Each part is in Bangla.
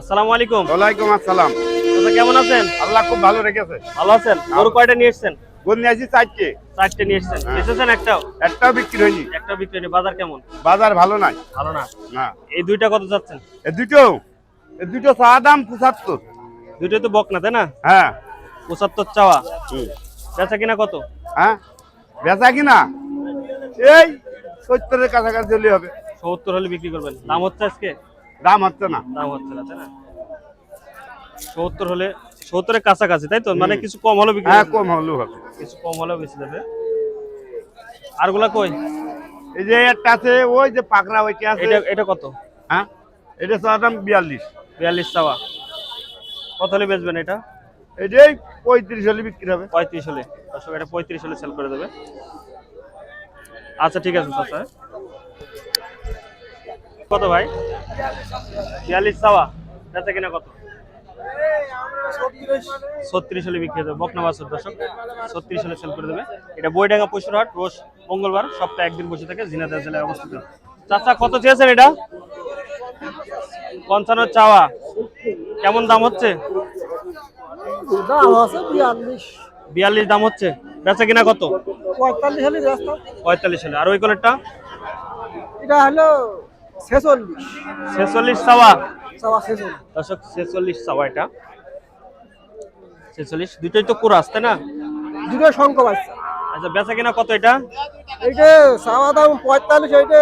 আসসালামু আলাইকুম। ওয়ালাইকুম আসসালাম। দাদা কেমন আছেন? আল্লাহ খুব ভালো রেখেছে। ভালো আছেন? গরু কয়টা নিয়ে এসেছেন? গরু নিয়ে আসি 4টে। 4টে নিয়ে এসেছেন। বেচেছেন একটাও? একটাও বিক্রি হয়নি। একটাও বিক্রি হয়নি। বাজার কেমন? বাজার ভালো নাই। ভালো না। না। এই দুইটা কত যাচ্ছেন? এই দুটো চা দাম 75। দুইটাই তো বকনা তাই না? হ্যাঁ। 75 চাওয়া। বেচা কিনা কত? হ্যাঁ বেচা কিনা এই 70 এর কাছাকাছি হলে হবে। 70 হলে বিক্রি করবেন। দাম হচ্ছে আজকে? দাম হচ্ছে না। দাম হচ্ছে না তাই না? 70 হলে 70 এর কাছাকাছি তাই তো? মানে কিছু কম হলে বিক্রি হ্যাঁ করবেন। কম হলেও হবে। কিছু কম হলেও বেশি দেবে। আরগুলা কই? এই যে একটা আছে ওই যে পাকড়া ওইটা আছে। এটা কত? হ্যাঁ এটা চা দাম 42। 42 চাওয়া। কত হলে বেচবেন এটা? এটাই 35 হলে বিক্রি হবে। 35 হলে। দর্শক এটা 35 হলে সেল করে দেবে। আচ্ছা ঠিক আছে চাচা। কত ভাই? 42 চাওয়া। বেচা কিনা কত? 36 হলে বিক্রি হবে। বকনা বাছুর দর্শক 36 হলে সেল করে দেবে। এটা বইডাঙ্গা পশুরহাট রোজ মঙ্গলবার সপ্তাহে একদিন বসে থাকে ঝিনাইদহ জেলায় অবস্থিত। চাচা কত চেয়েছেন এটা? 55 চাওয়া। কেমন দাম হচ্ছে? দাম আছে 42। 42 দাম হচ্ছে। বেচা কিনা কত? 45 হলে ব্যস্ত। 45 হলে। আর ওই কোলেরটা? এটা হলো 46। 46 চাওয়া। সবা 46। দর্শক 46 চাওয়া এটা। 46 দুটোই তো কুরাস তাই না? দুটো শঙ্খ বাচ্চা। আচ্ছা বেচা কিনা কত এটা? এইটা সাওয়া দাম 45, এইটা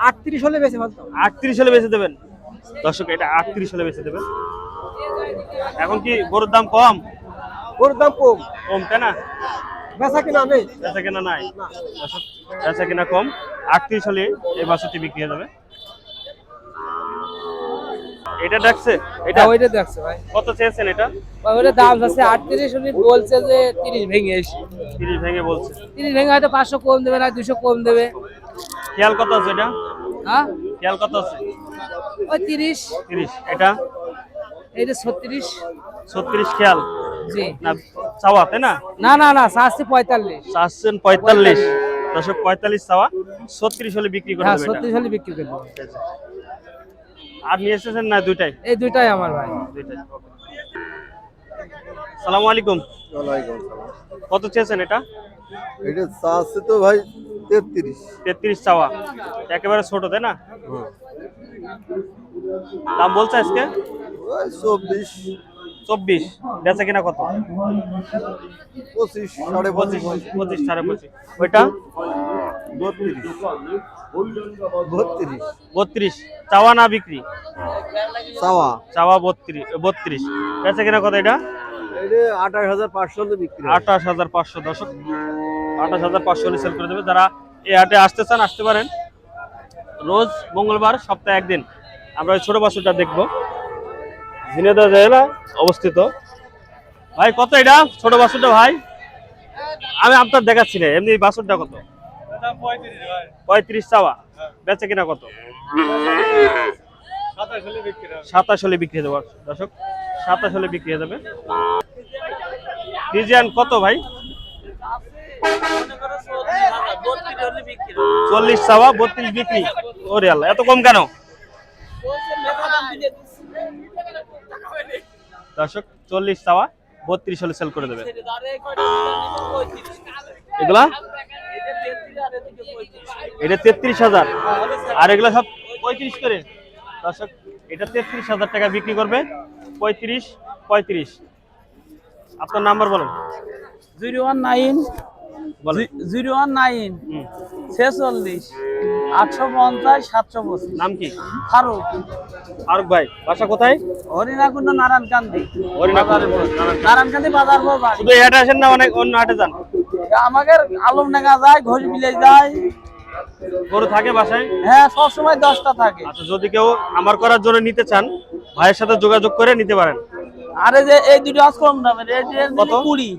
38 হলে বেশি ভালো। 38 হলে বেচে দেবেন। দর্শক এটা 38 হলে বেচে দেবেন। এখন কি গরুর দাম কম? ওর দাম কম। কম তাই না? বেচা কিনা নেই। বেচা কিনা নাই। দর্শক বেচা কিনা কম। 38 হলে এই বাছুরটি বিক্রি হয়ে যাবে। এটা দেখছে? এটা ওইটা দেখছে ভাই। কত চেয়েছেন এটা? ওইটা দাম আছে 38, উনি বলছে যে 30 ভেঙে এসে। 30 ভেঙে বলছে। 30 ভেঙে হয়তো 500 কম দেবে না 200 কম দেবে। খেয়াল কত আছে এটা? হ্যাঁ খেয়াল কত আছে? ওই 30। 30 এটা? এইটা 36। 36 খেয়াল জি না চাওয়া তাই না? না না না 45। চাচ্ছেন 45। দর্শক 45 চাওয়া 36 হলে বিক্রি করে হ্যাঁ দেবে এটা। 36 হলে বিক্রি করবো। আর নিয়ে এসেছেন না দুইটাই? এই দুইটাই আমার ভাই। দুইটাই। সালামু আলাইকুম। ওয়ালাইকুম সালাম। কত চেয়েছেন এটা? এটা চাচ্ছে তো ভাই 33। 33 চাওয়া। একেবারে ছোট তাই না? দাম বলছে আজকে ওই 24, 24। বেচা কিনা কত? 25, 25, 25.5, 25 25.5। ওইটা 32, 32 চাওয়া না বিক্রি? চাওয়া। চাওয়া 32। বেচা কিনা কত এটা? এটা 28,500 বিক্রি হয়। 28,500 দর্শক 28,500 হলে সেল করে দেবে। যারা এই হাটে আসতে চান আসতে পারেন। রোজ মঙ্গলবার সপ্তাহে একদিন। আমরা ওই ছোট বাছুরটা দেখবো। ঝিনাইদহ জেলা অবস্থিত। ভাই কত এটা ছোট বাছুরটা ভাই? আমি আপনার দেখাচ্ছি না, এমনি বাছুরটা কত? 35 চাওয়া। বেচা কিনা কত? 27 হলে বিক্রি হয়ে যাবে দর্শক। 27 হলে বিক্রি হয়ে যাবে। ফ্রিজিয়ান কত ভাই? 40 চাওয়া 32 বিক্রি। ওরে আল্লাহ এত কম কেন? দর্শক 40 চাওয়া 32 হলে সেল করে দেবে। এগুলা এটা 33,000 আর এগুলা সব 35 করে। দর্শক এটা 33,000 টাকা বিক্রি করবে। 35। আপনার নাম্বার বলেন। 019 বলেন। 019 46 850 725। নাম কি? ফারুক। ফারুক ভাই বাসা কোথায়? হরিণাকুণ্ড নারায়ণকান্দি। হরিণাকুণ্ড। নারায়ণকান্দি বাজার পর বাড়ি। শুধু এই হাটে আসেন না অনেক অন্য হাটে যান? আমাদের আলমডাঙ্গা যায়, ঘোষ বিলে যায়। গরু থাকে বাসায়? হ্যাঁ সবসময় 10টা থাকে। আচ্ছা যদি কেউ আমার করার জন্য নিতে চান ভাইয়ের সাথে যোগাযোগ করে নিতে পারেন। আর এই যে এই দুটো আজ কম দামের, এই যে কত? 20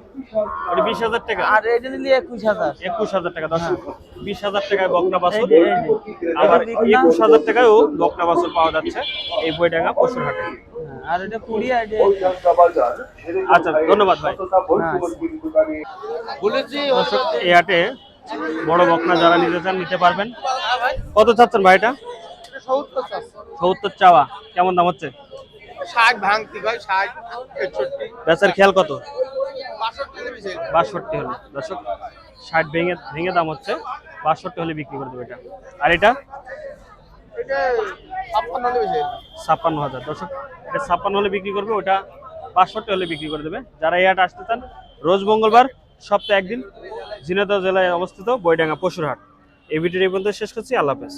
ওটা 20,000 টাকা। আর এইটা নিলে 21,000। 21,000 টাকা দর্শক। 20,000 টাকায় বকনা বাছুর। এই যে। আবার 21,000 টাকায়ও বকনা বাছুর পাওয়া যাচ্ছে এই বইডাঙ্গা পশুর হাটে। আর এটা 20 আর এটা। আচ্ছা ধন্যবাদ ভাই। দর্শক এই হাটে বড় বকনা যারা নিতে চান নিতে পারবেন। কত চাচ্ছেন ভাই এটা? 70 70 চাওয়া। কেমন দাম হচ্ছে? ষাট ভাঙতি ভাই, ষাট 61 বেচার খেয়াল কত? 62 62 হলে দর্শক 60 ভেঙে ভেঙে দাম হচ্ছে, 62 হলে বিক্রি করে দেবে এটা। আর এটা এটা 56 বেশি 56,000 দর্শক, এটা 56 হলে বিক্রি করবে, ওটা 62 হলে বিক্রি করে দেবে। যারা এই হাট আসতে চান, রোজ মঙ্গলবার, সপ্তাহে একদিন, ঝিনাইদহ জেলায় অবস্থিত বৈডাঙ্গা পশুর হাট। এই ভিডিওটি এই পর্যন্ত শেষ করছি। আল্লাহ হাফেজ।